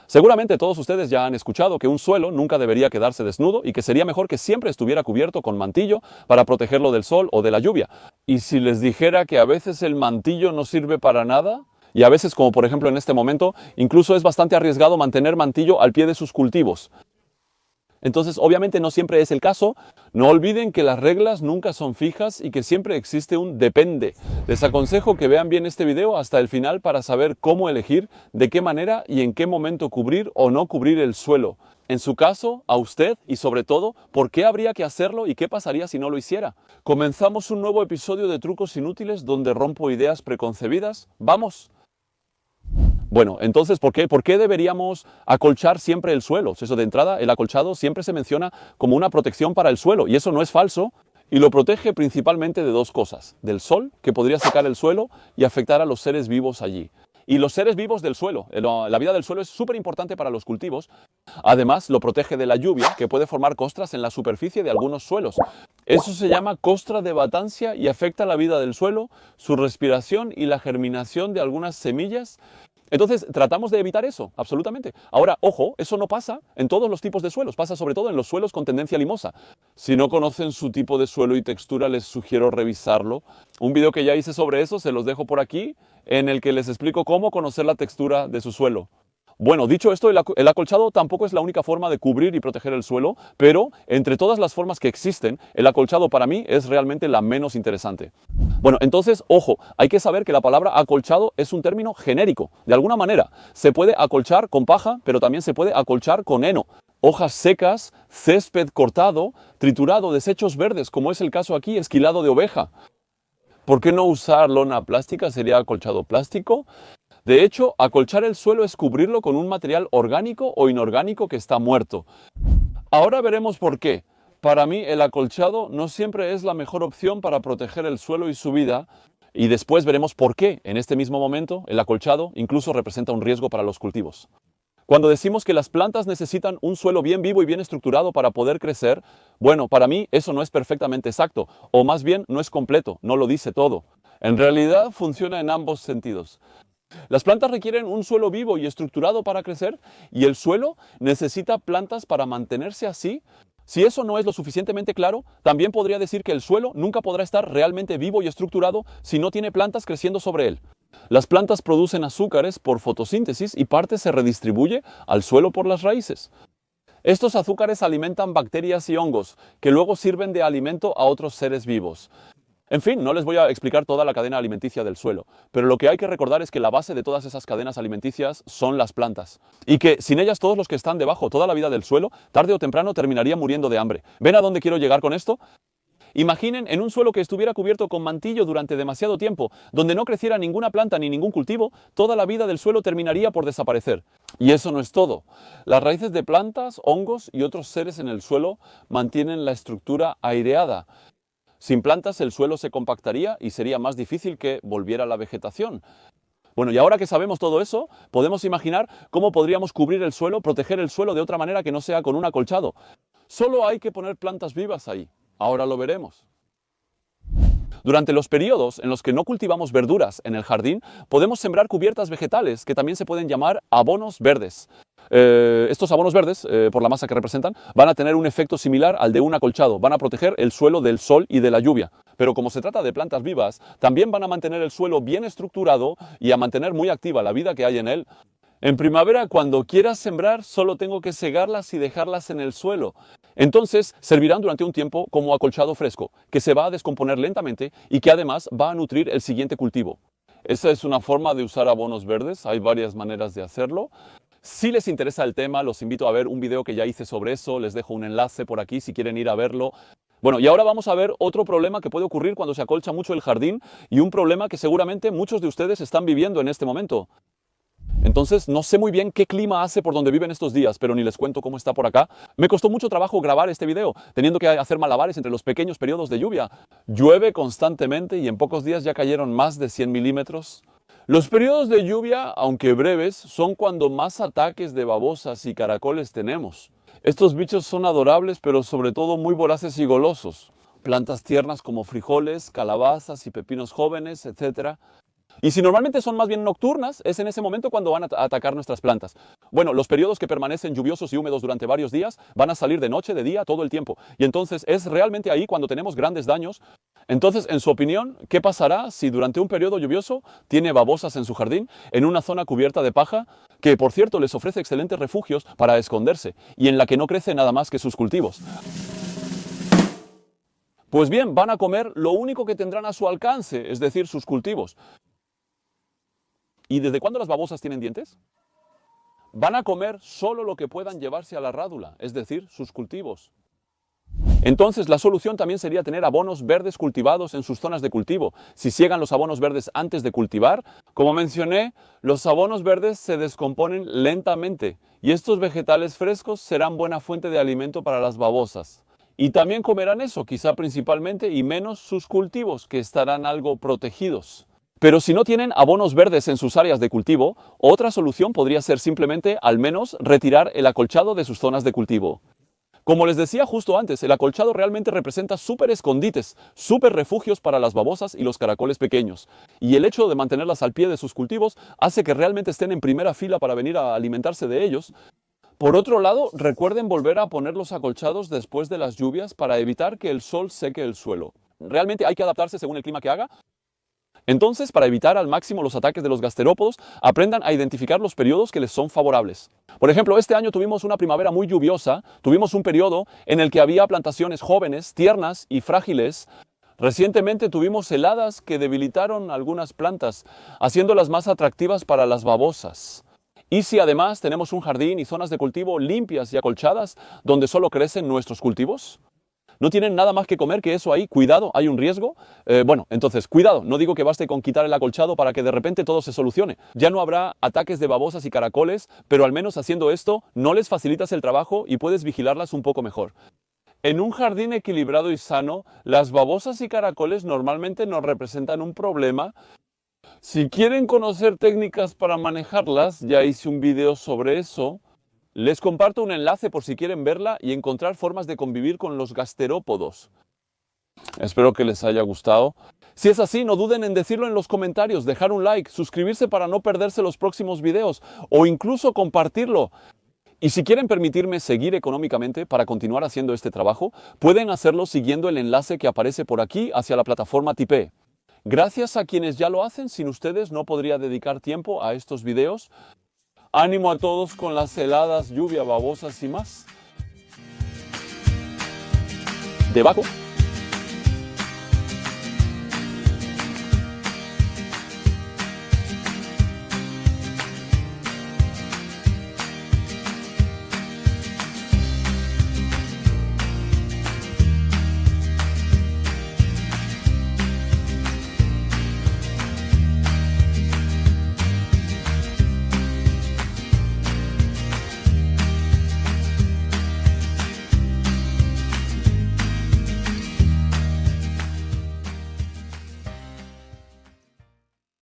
Seguramente todos ustedes ya han escuchado que un suelo nunca debería quedarse desnudo y que sería mejor que siempre estuviera cubierto con mantillo para protegerlo del sol o de la lluvia. ¿Y si les dijera que a veces el mantillo no sirve para nada? Y a veces, como por ejemplo en este momento, incluso es bastante arriesgado mantener mantillo al pie de sus cultivos. Entonces, obviamente no siempre es el caso. No olviden que las reglas nunca son fijas y que siempre existe un depende. Les aconsejo que vean bien este video hasta el final para saber cómo elegir, de qué manera y en qué momento cubrir o no cubrir el suelo. En su caso, a usted y sobre todo, ¿por qué habría que hacerlo y qué pasaría si no lo hiciera? Comenzamos un nuevo episodio de Trucos Inútiles donde rompo ideas preconcebidas. ¡Vamos! Bueno, entonces, ¿por qué deberíamos acolchar siempre el suelo? Eso de entrada, el acolchado siempre se menciona como una protección para el suelo, y eso no es falso, y lo protege principalmente de dos cosas: del sol, que podría secar el suelo y afectar a los seres vivos allí. Y los seres vivos del suelo, la vida del suelo es súper importante para los cultivos. Además, lo protege de la lluvia, que puede formar costras en la superficie de algunos suelos. Eso se llama costra de batancia y afecta la vida del suelo, su respiración y la germinación de algunas semillas. Entonces, tratamos de evitar eso, absolutamente. Ahora, ojo, eso no pasa en todos los tipos de suelos, pasa sobre todo en los suelos con tendencia limosa. Si no conocen su tipo de suelo y textura, les sugiero revisarlo. Un video que ya hice sobre eso, se los dejo por aquí, en el que les explico cómo conocer la textura de su suelo. Bueno, dicho esto, el acolchado tampoco es la única forma de cubrir y proteger el suelo, pero entre todas las formas que existen, el acolchado para mí es realmente la menos interesante. Bueno, entonces, ojo, hay que saber que la palabra acolchado es un término genérico. De alguna manera, se puede acolchar con paja, pero también se puede acolchar con heno. Hojas secas, césped cortado, triturado, desechos verdes, como es el caso aquí, esquilado de oveja. ¿Por qué no usar lona plástica? ¿Sería acolchado plástico? De hecho, acolchar el suelo es cubrirlo con un material orgánico o inorgánico que está muerto. Ahora veremos por qué. Para mí, el acolchado no siempre es la mejor opción para proteger el suelo y su vida, y después veremos por qué, en este mismo momento, el acolchado incluso representa un riesgo para los cultivos. Cuando decimos que las plantas necesitan un suelo bien vivo y bien estructurado para poder crecer, bueno, para mí eso no es perfectamente exacto, o más bien no es completo, no lo dice todo. En realidad funciona en ambos sentidos. Las plantas requieren un suelo vivo y estructurado para crecer, y el suelo necesita plantas para mantenerse así. Si eso no es lo suficientemente claro, también podría decir que el suelo nunca podrá estar realmente vivo y estructurado si no tiene plantas creciendo sobre él. Las plantas producen azúcares por fotosíntesis y parte se redistribuye al suelo por las raíces. Estos azúcares alimentan bacterias y hongos, que luego sirven de alimento a otros seres vivos. En fin, no les voy a explicar toda la cadena alimenticia del suelo, pero lo que hay que recordar es que la base de todas esas cadenas alimenticias son las plantas, y que sin ellas todos los que están debajo toda la vida del suelo, tarde o temprano terminarían muriendo de hambre. ¿Ven a dónde quiero llegar con esto? Imaginen en un suelo que estuviera cubierto con mantillo durante demasiado tiempo, donde no creciera ninguna planta ni ningún cultivo, toda la vida del suelo terminaría por desaparecer. Y eso no es todo. Las raíces de plantas, hongos y otros seres en el suelo mantienen la estructura aireada. Sin plantas el suelo se compactaría y sería más difícil que volviera la vegetación. Bueno, y ahora que sabemos todo eso, podemos imaginar cómo podríamos cubrir el suelo, proteger el suelo de otra manera que no sea con un acolchado. Solo hay que poner plantas vivas ahí. Ahora lo veremos. Durante los periodos en los que no cultivamos verduras en el jardín, podemos sembrar cubiertas vegetales que también se pueden llamar abonos verdes. Estos abonos verdes, por la masa que representan, van a tener un efecto similar al de un acolchado. Van a proteger el suelo del sol y de la lluvia. Pero como se trata de plantas vivas, también van a mantener el suelo bien estructurado y a mantener muy activa la vida que hay en él. En primavera, cuando quieras sembrar, solo tengo que segarlas y dejarlas en el suelo. Entonces, servirán durante un tiempo como acolchado fresco, que se va a descomponer lentamente y que además va a nutrir el siguiente cultivo. Esa es una forma de usar abonos verdes, hay varias maneras de hacerlo. Si les interesa el tema, los invito a ver un video que ya hice sobre eso, les dejo un enlace por aquí si quieren ir a verlo. Bueno, y ahora vamos a ver otro problema que puede ocurrir cuando se acolcha mucho el jardín y un problema que seguramente muchos de ustedes están viviendo en este momento. Entonces, no sé muy bien qué clima hace por donde viven estos días, pero ni les cuento cómo está por acá. Me costó mucho trabajo grabar este video, teniendo que hacer malabares entre los pequeños periodos de lluvia. Llueve constantemente y en pocos días ya cayeron más de 100 milímetros. Los periodos de lluvia, aunque breves, son cuando más ataques de babosas y caracoles tenemos. Estos bichos son adorables, pero sobre todo muy voraces y golosos. Plantas tiernas como frijoles, calabazas y pepinos jóvenes, etc. Y si normalmente son más bien nocturnas, es en ese momento cuando van a atacar nuestras plantas. Bueno, los periodos que permanecen lluviosos y húmedos durante varios días van a salir de noche, de día, todo el tiempo. Y entonces es realmente ahí cuando tenemos grandes daños. Entonces, en su opinión, ¿qué pasará si durante un periodo lluvioso tiene babosas en su jardín, en una zona cubierta de paja, que por cierto les ofrece excelentes refugios para esconderse y en la que no crece nada más que sus cultivos? Pues bien, van a comer lo único que tendrán a su alcance, es decir, sus cultivos. ¿Y desde cuándo las babosas tienen dientes? Van a comer solo lo que puedan llevarse a la rádula, es decir, sus cultivos. Entonces, la solución también sería tener abonos verdes cultivados en sus zonas de cultivo. Si siegan los abonos verdes antes de cultivar, como mencioné, los abonos verdes se descomponen lentamente y estos vegetales frescos serán buena fuente de alimento para las babosas. Y también comerán eso, quizá principalmente, y menos sus cultivos, que estarán algo protegidos. Pero si no tienen abonos verdes en sus áreas de cultivo, otra solución podría ser simplemente, al menos, retirar el acolchado de sus zonas de cultivo. Como les decía justo antes, el acolchado realmente representa súper escondites, súper refugios para las babosas y los caracoles pequeños. Y el hecho de mantenerlas al pie de sus cultivos hace que realmente estén en primera fila para venir a alimentarse de ellos. Por otro lado, recuerden volver a poner los acolchados después de las lluvias para evitar que el sol seque el suelo. Realmente hay que adaptarse según el clima que haga. Entonces, para evitar al máximo los ataques de los gasterópodos, aprendan a identificar los periodos que les son favorables. Por ejemplo, este año tuvimos una primavera muy lluviosa, tuvimos un periodo en el que había plantaciones jóvenes, tiernas y frágiles. Recientemente tuvimos heladas que debilitaron algunas plantas, haciéndolas más atractivas para las babosas. Y si además tenemos un jardín y zonas de cultivo limpias y acolchadas, donde solo crecen nuestros cultivos, no tienen nada más que comer que eso ahí. Cuidado, hay un riesgo. Entonces, cuidado. No digo que baste con quitar el acolchado para que de repente todo se solucione. Ya no habrá ataques de babosas y caracoles, pero al menos haciendo esto no les facilitas el trabajo y puedes vigilarlas un poco mejor. En un jardín equilibrado y sano, las babosas y caracoles normalmente no representan un problema. Si quieren conocer técnicas para manejarlas, ya hice un video sobre eso. Les comparto un enlace por si quieren verla y encontrar formas de convivir con los gasterópodos. Espero que les haya gustado. Si es así, no duden en decirlo en los comentarios, dejar un like, suscribirse para no perderse los próximos videos o incluso compartirlo. Y si quieren permitirme seguir económicamente para continuar haciendo este trabajo, pueden hacerlo siguiendo el enlace que aparece por aquí hacia la plataforma Tipeee. Gracias a quienes ya lo hacen, sin ustedes no podría dedicar tiempo a estos videos. Ánimo a todos con las heladas, lluvia, babosas y más. Debajo